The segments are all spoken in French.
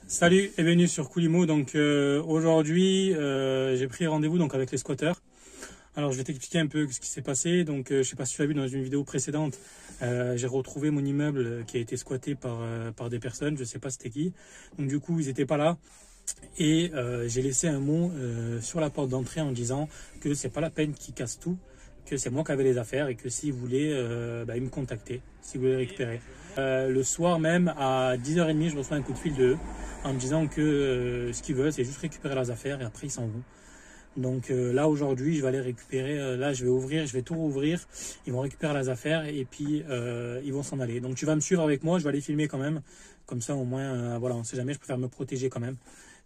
Salut et bienvenue sur Coolimo. Donc aujourd'hui j'ai pris rendez-vous donc avec les squatteurs. Alors je vais t'expliquer un peu ce qui s'est passé. Donc je sais pas si tu l'as vu dans une vidéo précédente, j'ai retrouvé mon immeuble qui a été squatté par des personnes, je sais pas c'était qui. Donc du coup ils étaient pas là et j'ai laissé un mot sur la porte d'entrée en disant que c'est pas la peine qu'ils cassent tout, que c'est moi qui avais les affaires et que s'ils voulaient ils me contactaient, s'ils voulaient récupérer. Le soir même à 10h30 je reçois un coup de fil d'eux en me disant que ce qu'ils veulent c'est juste récupérer leurs affaires et après ils s'en vont. Donc là aujourd'hui je vais aller récupérer, là je vais ouvrir, je vais tout rouvrir, ils vont récupérer les affaires et puis ils vont s'en aller. Donc tu vas me suivre avec moi, je vais aller filmer quand même, comme ça au moins voilà, on sait jamais, je préfère me protéger quand même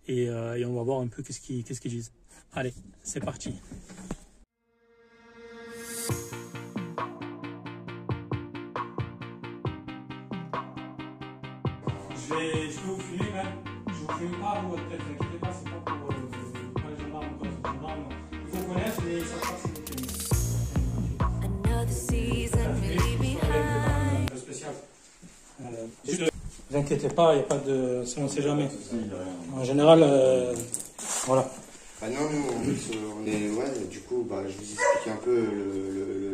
et on va voir un peu qu'est-ce qu'ils disent. Allez, c'est parti. Je vais vous filmer même. Je vous filme pas, vous, peut-être, ne inquiétez pas, c'est pas pour les gendarmes ou quoi, c'est gendarmes. Il faut connaître, mais ça passe, c'est des criminels. Spécial. Ne vous inquiétez pas, il n'y a pas de. On ne sait jamais. En général, voilà. Ah non, nous, en plus, on est. Ouais, du coup, je vous explique un peu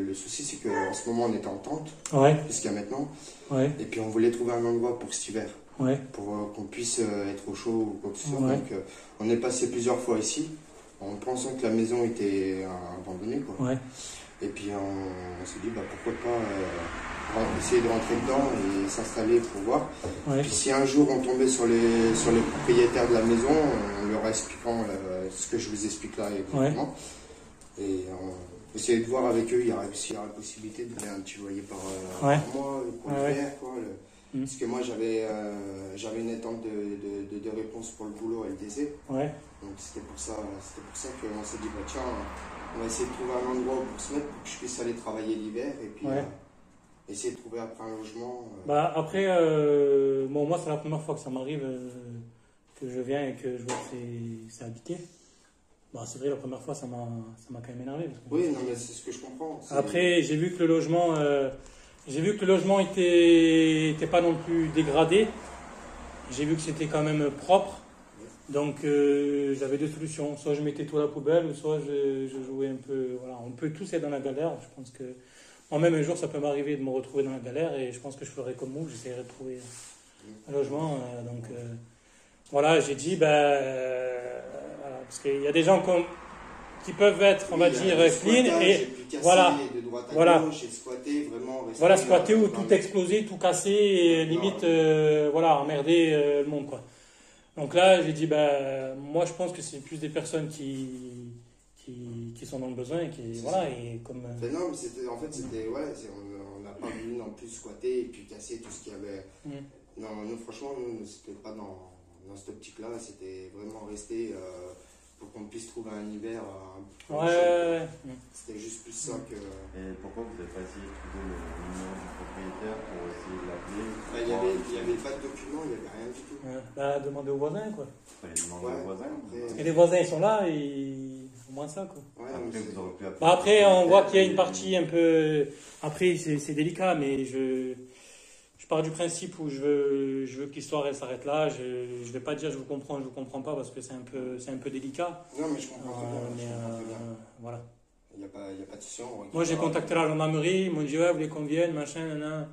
le souci, c'est qu'en ce moment, on est en tente, Ouais. jusqu'à maintenant. Ouais. Et puis, on voulait trouver un endroit pour cet hiver. Ouais. Pour qu'on puisse être au chaud ou quoi que ce soit. Ouais. Donc, on est passé plusieurs fois ici, en pensant que la maison était abandonnée, quoi. Ouais. Et puis, on s'est dit, pourquoi pas essayer de rentrer dedans et s'installer pour voir. Ouais. Puis, si un jour on tombait sur les propriétaires de la maison, en leur expliquant ce que je vous explique là exactement. Ouais. Et on essayait de voir avec eux, il y aurait aussi la possibilité de donner un petit loyer par mois, pour le faire, quoi. Parce que moi j'avais une attente de réponse pour le boulot LDC. Ouais. Donc c'était pour ça qu'on s'est dit tiens, on va essayer de trouver un endroit pour se mettre pour que je puisse aller travailler l'hiver et puis essayer de trouver après un logement. Après, moi c'est la première fois que ça m'arrive que je viens et que je vois que c'est habité. C'est vrai, la première fois ça m'a quand même énervé. Oui, non mais c'est ce que je comprends. Après j'ai vu que le logement était pas non plus dégradé. J'ai vu que c'était quand même propre. Donc j'avais deux solutions. Soit je mettais tout à la poubelle, ou soit je jouais un peu. Voilà, on peut tous être dans la galère. Je pense que moi-même un jour ça peut m'arriver de me retrouver dans la galère et je pense que je ferai comme vous. J'essaierai de trouver un logement. Voilà, j'ai dit parce qu'il y a des gens qui peuvent être, on va dire, clean et voilà, squatter ou tout exploser, tout casser et limite, emmerder le monde, quoi. Donc là, j'ai dit, moi je pense que c'est plus des personnes qui sont dans le besoin et qui, voilà, et comme... Non, mais c'était, en fait, c'était, on n'a pas voulu non plus squatter et puis casser tout ce qu'il y avait. Non, nous, franchement, c'était pas dans cette optique-là, c'était vraiment rester... pour qu'on puisse trouver un hiver C'était juste plus ça que... Et pourquoi vous n'avez pas essayé de trouver le numéro du propriétaire pour essayer de l'appeler? Il n'y avait pas de document, il n'y avait rien du tout. Demander aux voisins, quoi. Fallait demander aux voisins. Parce que les voisins, ils sont là et au moins ça, quoi. Après, vous aurez pu appeler. Après, on voit qu'il y a une partie un peu... Après, c'est délicat, mais je pars du principe où je veux que l'histoire elle s'arrête là. Je ne vais pas dire je vous comprends pas parce que c'est un peu délicat. Non mais je comprends bien. Voilà. Il n'y a pas de souci. Moi j'ai contacté la gendarmerie, ils m'ont dit vous voulez qu'on vienne, machin, nanana.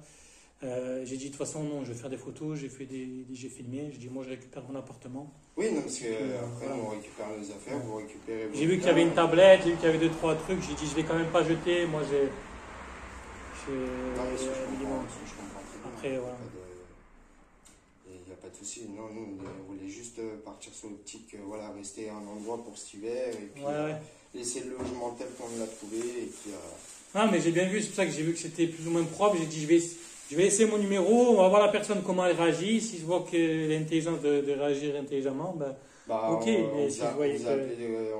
J'ai dit de toute façon non, je vais faire des photos, j'ai filmé, j'ai dit moi je récupère mon appartement. Oui, non, parce qu'après on récupère nos affaires, vous récupérez. J'ai vu qu'il y avait une tablette, j'ai vu qu'il y avait 2-3 trucs, j'ai dit je vais quand même pas jeter, moi j'ai... Après, voilà. Il n'y a pas de souci. Non, nous, on voulait juste partir sur l'optique, rester à un endroit pour cet hiver et puis laisser le logement tel qu'on l'a trouvé. Et puis, Ah, mais j'ai bien vu, c'est pour ça que j'ai vu que c'était plus ou moins propre. J'ai dit, je vais laisser mon numéro, on va voir la personne comment elle réagit. Si je vois qu'elle est intelligente de réagir intelligemment, ok. On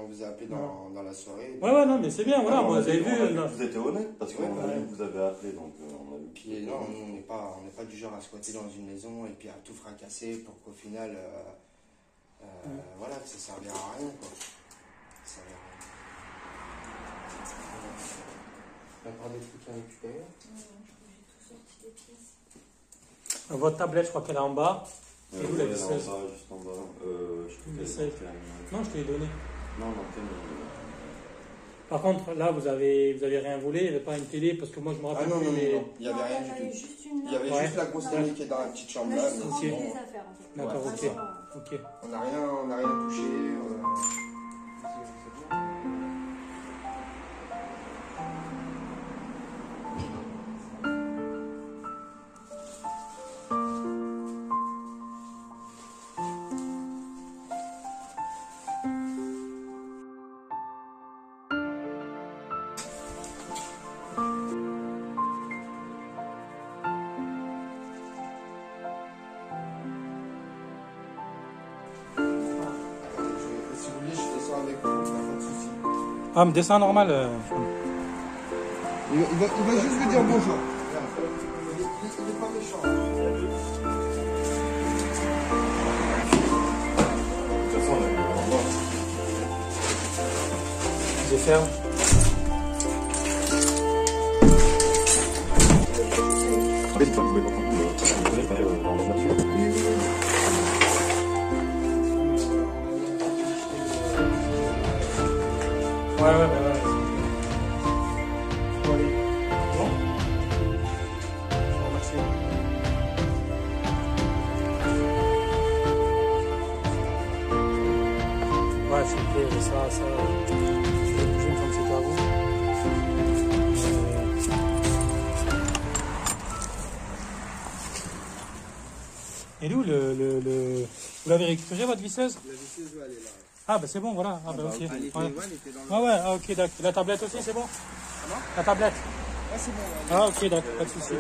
vous a appelé dans la soirée. Ouais, non, mais c'est bien, voilà, moi, vous avez vu. Vous étiez honnête, parce qu'on a vu que vous avez appelé, donc on a vu. Puis non, on n'est pas du genre à squatter dans une maison et puis à tout fracasser pour qu'au final, que ça servira à rien, quoi. Ça servira à rien. Encore des trucs à récupérer? Votre tablette, je crois qu'elle est en bas. Et où la visseuse? Là en bas, juste en bas. Je peux Non, je te l'ai donné. Non, l'antenne. Par contre, là, vous avez rien volé, il n'y avait pas une télé, parce que moi, je me rappelle Ah non, plus, non, mais... non, il n'y avait rien du tout. Il y avait juste la grosse télé qui est dans la petite chambre là. On a juste rempli les affaires en fait. D'accord, ok. Ok. On n'a rien touché. Si vous voulez, je descends avec vous, il n'y a pas de souci. Ah, mais dessin normal. Il va juste vous dire bonjour. Il n'est pas méchant. De toute façon, on a vu en bas. Je ferme. Ouais, ouais, bah ouais. Bon, allez. Bon. Je vous remercie. Ouais, s'il vous plaît, ça, je vais bouger une fois que c'est à vous. Et nous, vous l'avez récupéré, votre visseuse? La visseuse, elle est là. Ah, bah c'est bon, voilà. Ah, bah ok. Elle était, Ouais. elle était dans le... Ah ouais, ah, ok, d'accord. La tablette aussi, c'est bon? La tablette? Ah, c'est bon. Ah, ok, d'accord, pas de souci.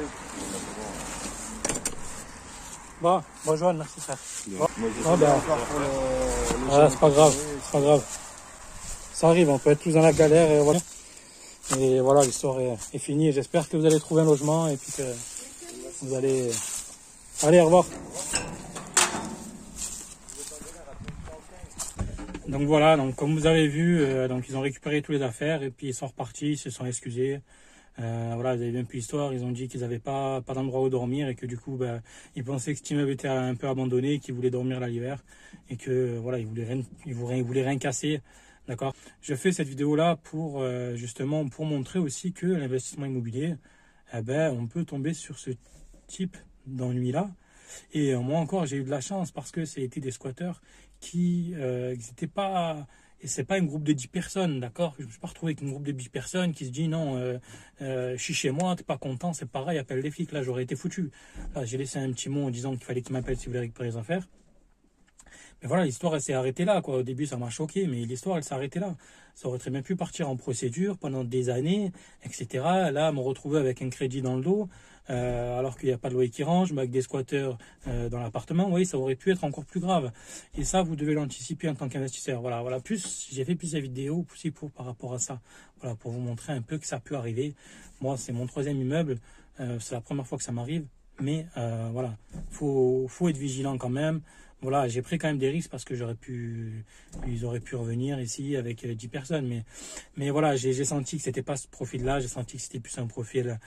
Bon, Joanne, merci frère. Moi, j'ai Ah, bah, Encore pour le ah, c'est pas grave, c'est pas grave. Ça arrive, on peut être tous dans la galère et voilà. Et voilà, l'histoire est finie. J'espère que vous allez trouver un logement et puis que vous allez... Allez, au revoir. Donc voilà, donc comme vous avez vu, donc ils ont récupéré toutes les affaires et puis ils sont repartis, ils se sont excusés. Voilà, vous avez bien pu l'histoire, ils ont dit qu'ils n'avaient pas d'endroit où dormir et que du coup, bah, ils pensaient que cet immeuble était un peu abandonné, qu'ils voulaient dormir là l'hiver et que voilà, ils voulaient rien casser. D'accord. Je fais cette vidéo là pour justement pour montrer aussi que l'investissement immobilier, eh ben, on peut tomber sur ce type d'ennui là. Et moi encore, j'ai eu de la chance parce que c'était des squatteurs qui n'étaient pas... Et c'est pas un groupe de 10 personnes, d'accord? Je me suis pas retrouvé avec un groupe de 10 personnes qui se dit non, je suis chez moi, t'es pas content, c'est pareil, appelle les flics. Là, j'aurais été foutu. Là, j'ai laissé un petit mot en disant qu'il fallait qu'ils m'appellent si vous voulez récupérer les affaires. Mais voilà, l'histoire, elle s'est arrêtée là, quoi. Au début, ça m'a choqué, mais l'histoire, elle s'est arrêtée là. Ça aurait très bien pu partir en procédure pendant des années, etc. Là, me retrouver avec un crédit dans le dos, alors qu'il n'y a pas de loyer qui range, mais avec des squatteurs dans l'appartement, oui, ça aurait pu être encore plus grave. Et ça, vous devez l'anticiper en tant qu'investisseur. Voilà. Plus, j'ai fait plusieurs vidéos aussi par rapport à ça. Voilà, pour vous montrer un peu que ça peut arriver. Moi, c'est mon 3e immeuble. C'est la première fois que ça m'arrive. Mais voilà, faut être vigilant quand même. Voilà, j'ai pris quand même des risques parce que ils auraient pu revenir ici avec 10 personnes. Mais voilà, j'ai senti que c'était pas ce profil-là. J'ai senti que c'était plus un profil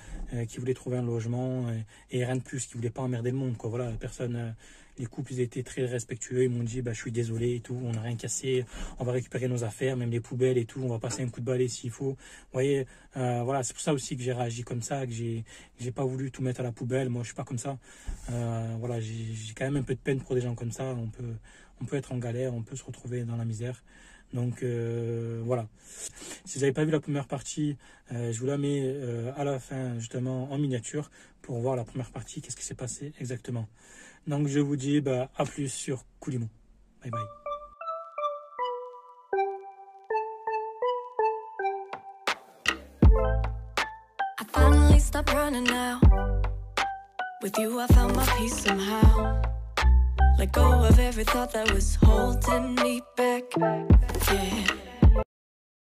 qui voulait trouver un logement et rien de plus, qui voulait pas emmerder le monde, quoi. Voilà, les couples, ils étaient très respectueux. Ils m'ont dit, bah, je suis désolé et tout, on n'a rien cassé, on va récupérer nos affaires, même les poubelles et tout, on va passer un coup de balai s'il faut. Vous voyez, voilà, c'est pour ça aussi que j'ai réagi comme ça, que j'ai pas voulu tout mettre à la poubelle. Moi, je suis pas comme ça. Voilà, j'ai quand même un peu de peine pour des gens comme ça. On peut être en galère, on peut se retrouver dans la misère. Donc voilà. Si vous n'avez pas vu la première partie, je vous la mets à la fin, justement, en miniature, pour voir la première partie, qu'est-ce qui s'est passé exactement. Donc je vous dis à plus sur Koulimou. Bye bye. I finally stopped running now. With you I found my peace somehow. Let go of every thought that was holding me back. Yeah.